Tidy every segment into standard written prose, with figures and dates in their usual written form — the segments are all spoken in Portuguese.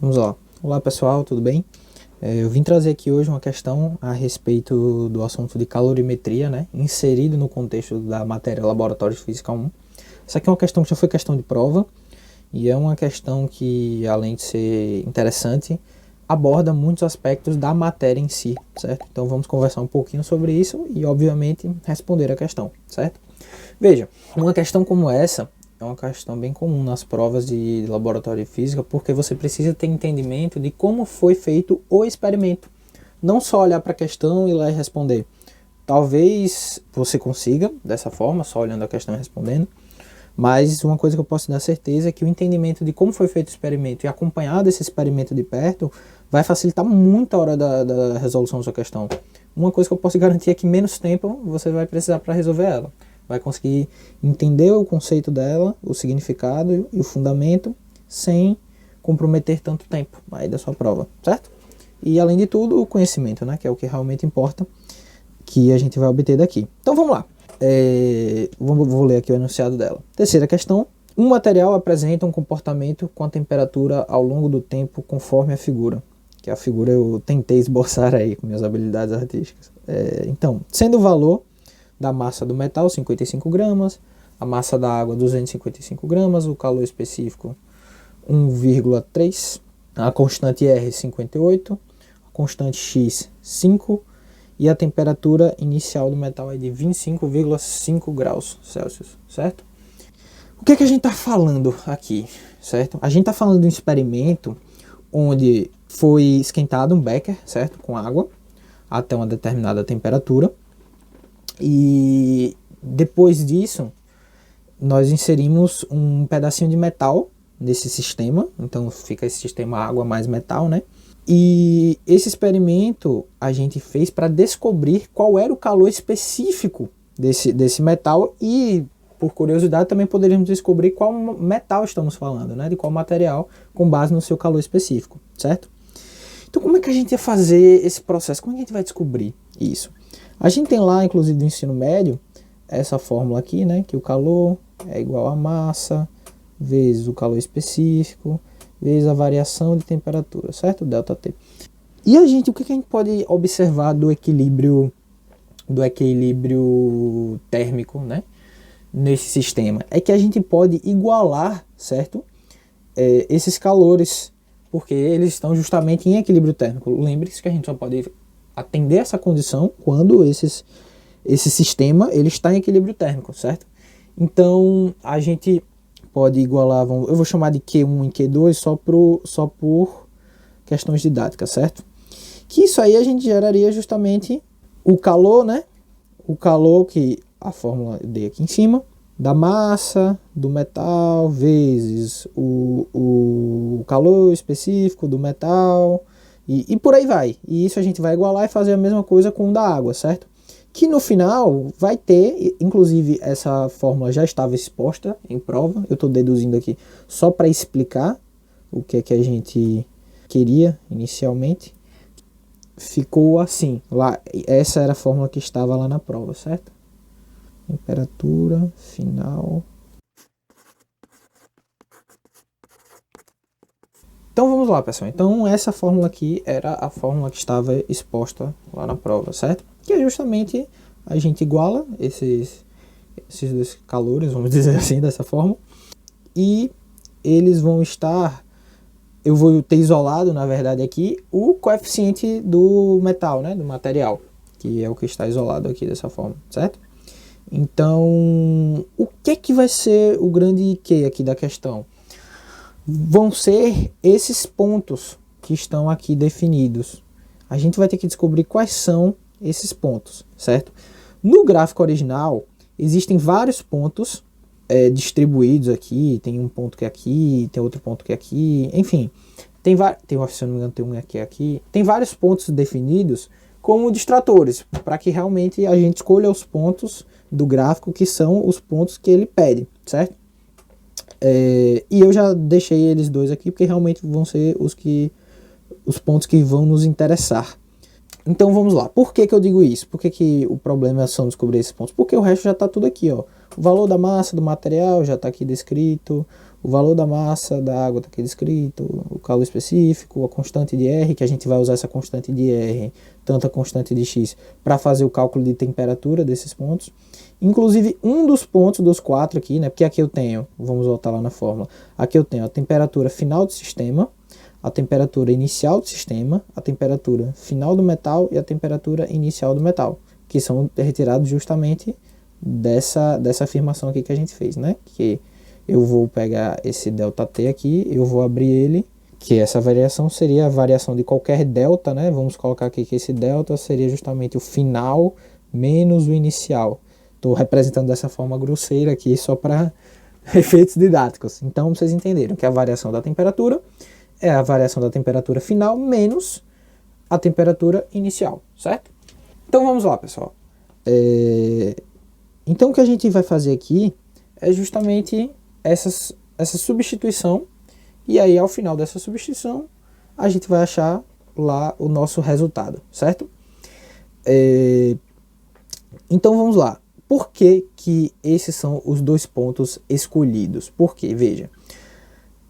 Vamos lá. Olá pessoal, tudo bem? Eu vim trazer aqui hoje uma questão a respeito do assunto de calorimetria, né? Inserido no contexto da matéria Laboratório de Física 1. Essa aqui é uma questão que já foi questão de prova e é uma questão que, além de ser interessante, aborda muitos aspectos da matéria em si, certo? Então vamos conversar um pouquinho sobre isso e, obviamente, responder a questão, certo? Veja, uma questão como essa é uma questão bem comum nas provas de laboratório de física, porque você precisa ter entendimento de como foi feito o experimento. Não só olhar para a questão e ir lá e responder. Talvez você consiga dessa forma, só olhando a questão e respondendo, mas uma coisa que eu posso dar certeza é que o entendimento de como foi feito o experimento e acompanhado esse experimento de perto vai facilitar muito a hora da resolução da sua questão. Uma coisa que eu posso garantir é que menos tempo você vai precisar para resolver ela. Vai conseguir entender o conceito dela, o significado e o fundamento, sem comprometer tanto tempo aí da sua prova, certo? E além de tudo, o conhecimento, né, que é o que realmente importa, que a gente vai obter daqui. Então vamos lá. Vou ler aqui o enunciado dela. Terceira questão. Um material apresenta um comportamento com a temperatura ao longo do tempo conforme a figura. Que a figura eu tentei esboçar aí com minhas habilidades artísticas. Então, sendo o valor da massa do metal 55 gramas, a massa da água 255 gramas, o calor específico 1,3, a constante R 58, a constante X 5 e a temperatura inicial do metal é de 25,5 graus Celsius, certo? O que é que a gente está falando aqui, certo? A gente está falando de um experimento onde foi esquentado um becker, certo? Com água até uma determinada temperatura. E depois disso, nós inserimos um pedacinho de metal nesse sistema. Então fica esse sistema água mais metal, né? E esse experimento a gente fez para descobrir qual era o calor específico desse metal. E, por curiosidade, também poderíamos descobrir qual metal estamos falando, né? De qual material, com base no seu calor específico, certo? Então como é que a gente ia fazer esse processo? Como é que a gente vai descobrir isso? A gente tem lá, inclusive do ensino médio, essa fórmula aqui, né, que o calor é igual a massa vezes o calor específico vezes a variação de temperatura, certo? ΔT. E o que a gente pode observar do equilíbrio térmico, né, nesse sistema? É que a gente pode igualar, certo? Esses calores, porque eles estão justamente em equilíbrio térmico. Lembre-se que a gente só pode atender essa condição quando esse sistema ele está em equilíbrio térmico, certo? Então a gente pode igualar, eu vou chamar de Q1 e Q2 só por questões didáticas, certo? Que isso aí a gente geraria justamente o calor, né? O calor que a fórmula eu dei aqui em cima, da massa do metal vezes o calor específico do metal. E por aí vai. E isso a gente vai igualar e fazer a mesma coisa com o da água, certo? Que no final vai ter, inclusive essa fórmula já estava exposta em prova. Eu estou deduzindo aqui só para explicar o que é que a gente queria inicialmente. Ficou assim, lá, essa era a fórmula que estava lá na prova, certo? Temperatura final. Então vamos lá, pessoal. Então essa fórmula aqui era a fórmula que estava exposta lá na prova, certo? Que é justamente a gente iguala esses dois calores, vamos dizer assim, dessa forma. E eles vão estar... Eu vou ter isolado, na verdade, aqui o coeficiente do metal, né? Do material, que é o que está isolado aqui dessa forma, certo? Então, o que é que vai ser o grande Q aqui da questão? Vão ser esses pontos que estão aqui definidos. A gente vai ter que descobrir quais são esses pontos, certo? No gráfico original, existem vários pontos distribuídos aqui. Tem um ponto que é aqui, tem outro ponto que é aqui, enfim. Se eu não me engano, tem um aqui. Tem vários pontos definidos como distratores, para que realmente a gente escolha os pontos do gráfico que são os pontos que ele pede, certo? E eu já deixei eles dois aqui porque realmente vão ser os pontos que vão nos interessar. Então vamos lá. Por que eu digo isso? Por que o problema é só descobrir esses pontos? Porque o resto já está tudo aqui, ó. O valor da massa do material já está aqui descrito, o valor da massa da água está aqui descrito, o calor específico, a constante de R, que a gente vai usar essa constante de R, tanto a constante de X, para fazer o cálculo de temperatura desses pontos. Inclusive, um dos pontos dos 4 aqui, né, porque aqui eu tenho, vamos voltar lá na fórmula, aqui eu tenho a temperatura final do sistema, a temperatura inicial do sistema, a temperatura final do metal e a temperatura inicial do metal, que são retirados justamente dessa afirmação aqui que a gente fez, né? Que eu vou pegar esse ΔT aqui, eu vou abrir ele, que essa variação seria a variação de qualquer delta, né? Vamos colocar aqui que esse delta seria justamente o final menos o inicial. Estou representando dessa forma grosseira aqui só para efeitos didáticos. Então vocês entenderam que a variação da temperatura é a variação da temperatura final menos a temperatura inicial, certo? Então vamos lá, pessoal. Então o que a gente vai fazer aqui é justamente essa substituição, e aí ao final dessa substituição a gente vai achar lá o nosso resultado, certo? Então vamos lá. Por que que esses são os dois pontos escolhidos? Porque, veja,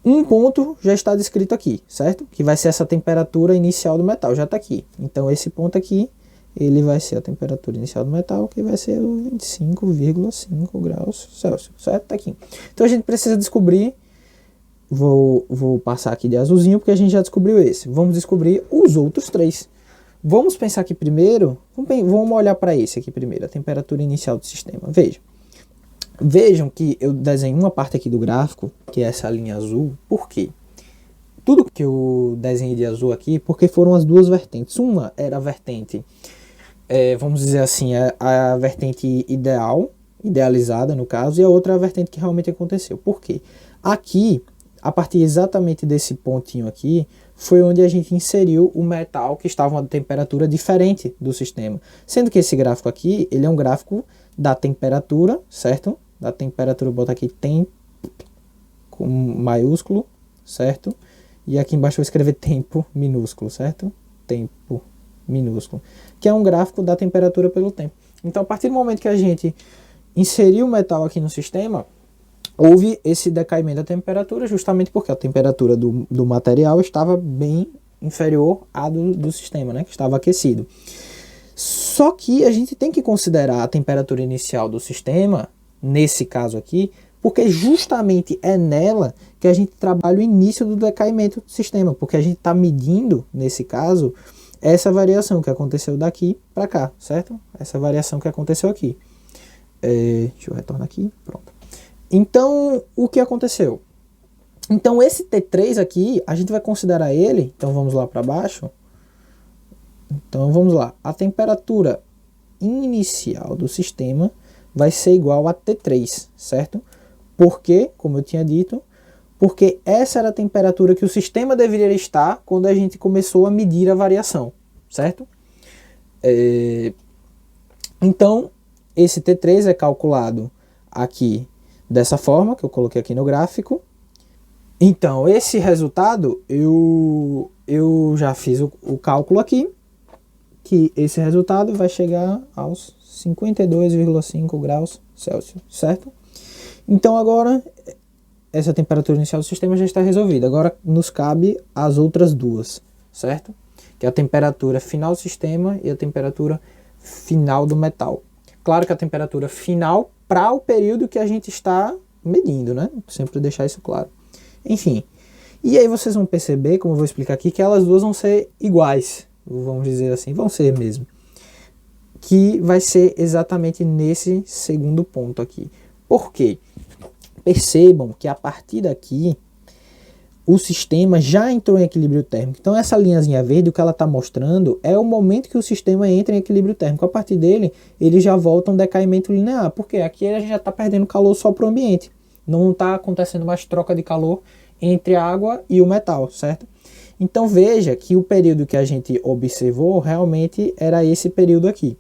um ponto já está descrito aqui, certo? Que vai ser essa temperatura inicial do metal, já está aqui. Então esse ponto aqui, ele vai ser a temperatura inicial do metal, que vai ser o 25,5 graus Celsius, certo? Tá aqui. Então a gente precisa descobrir, vou passar aqui de azulzinho, porque a gente já descobriu esse. Vamos descobrir os outros 3. Vamos pensar aqui primeiro, vamos olhar para esse aqui primeiro, a temperatura inicial do sistema. Vejam que eu desenho uma parte aqui do gráfico, que é essa linha azul. Por quê? Tudo que eu desenhei de azul aqui, porque foram as duas vertentes. Uma era a vertente, vamos dizer assim, a vertente idealizada no caso, e a outra é a vertente que realmente aconteceu. Por quê? Aqui, a partir exatamente desse pontinho aqui, foi onde a gente inseriu o metal que estava a uma temperatura diferente do sistema. Sendo que esse gráfico aqui, ele é um gráfico da temperatura, certo? Da temperatura, bota aqui tempo, com maiúsculo, certo? E aqui embaixo eu vou escrever tempo minúsculo, certo? Tempo minúsculo. Que é um gráfico da temperatura pelo tempo. Então, a partir do momento que a gente inseriu o metal aqui no sistema, houve esse decaimento da temperatura, justamente porque a temperatura do material estava bem inferior à do sistema, né? Que estava aquecido. Só que a gente tem que considerar a temperatura inicial do sistema, nesse caso aqui, porque justamente é nela que a gente trabalha o início do decaimento do sistema, porque a gente está medindo, nesse caso, essa variação que aconteceu daqui para cá, certo? Essa variação que aconteceu aqui. Deixa eu retornar aqui, pronto. Então, o que aconteceu? Então, esse T3 aqui, a gente vai considerar ele, então vamos lá para baixo. Então, vamos lá. A temperatura inicial do sistema vai ser igual a T3, certo? Porque, como eu tinha dito, porque essa era a temperatura que o sistema deveria estar quando a gente começou a medir a variação, certo? Então, esse T3 é calculado aqui dessa forma, que eu coloquei aqui no gráfico. Então, esse resultado, eu já fiz o cálculo aqui, que esse resultado vai chegar aos 52,5 graus Celsius, certo? Então, agora, essa temperatura inicial do sistema já está resolvida. Agora, nos cabe as outras duas, certo? Que é a temperatura final do sistema e a temperatura final do metal. Claro que a temperatura final para o período que a gente está medindo, né? Sempre deixar isso claro. Enfim, e aí vocês vão perceber, como eu vou explicar aqui, que elas duas vão ser iguais, vamos dizer assim, vão ser mesmo. Que vai ser exatamente nesse segundo ponto aqui. Por quê? Percebam que a partir daqui, o sistema já entrou em equilíbrio térmico. Então essa linhazinha verde, o que ela está mostrando é o momento que o sistema entra em equilíbrio térmico. A partir dele, ele já volta a um decaimento linear, porque aqui a gente já está perdendo calor só para o ambiente. Não está acontecendo mais troca de calor entre a água e o metal, certo? Então veja que o período que a gente observou realmente era esse período aqui.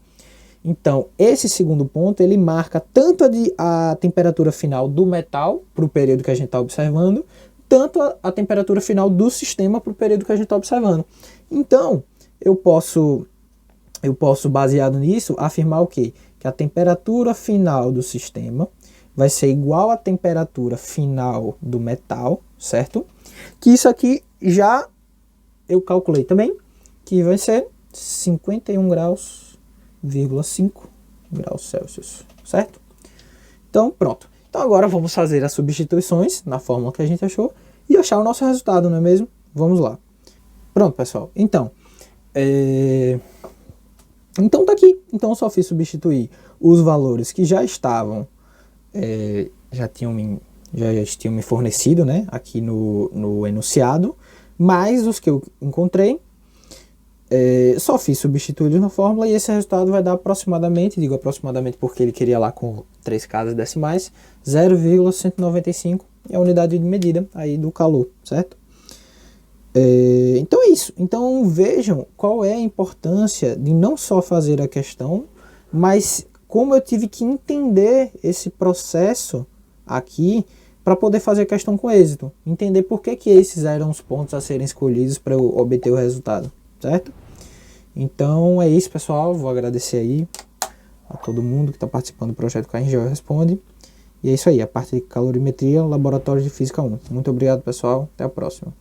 Então esse segundo ponto, ele marca tanto a temperatura final do metal para o período que a gente está observando, tanto a temperatura final do sistema para o período que a gente está observando. Então, eu posso, baseado nisso, afirmar o quê? Que a temperatura final do sistema vai ser igual à temperatura final do metal, certo? Que isso aqui já eu calculei também, que vai ser 51 graus Celsius, certo? Então, pronto. Então agora vamos fazer as substituições na fórmula que a gente achou e achar o nosso resultado, não é mesmo? Vamos lá. Pronto, pessoal. Então tá aqui. Então eu só fiz substituir os valores que já estavam, já tinham me fornecido, né, aqui no enunciado, mais os que eu encontrei. Só fiz substituir na fórmula e esse resultado vai dar aproximadamente, digo aproximadamente porque ele queria lá com 3 casas decimais, 0,195 é a unidade de medida aí do calor, certo? Então é isso. Então vejam qual é a importância de não só fazer a questão, mas como eu tive que entender esse processo aqui para poder fazer a questão com êxito. Entender por que esses eram os pontos a serem escolhidos para eu obter o resultado, certo? Então é isso, pessoal. Vou agradecer aí a todo mundo que está participando do projeto KRGEO Responde. E é isso aí, a parte de calorimetria, Laboratório de Física 1. Muito obrigado, pessoal. Até a próxima.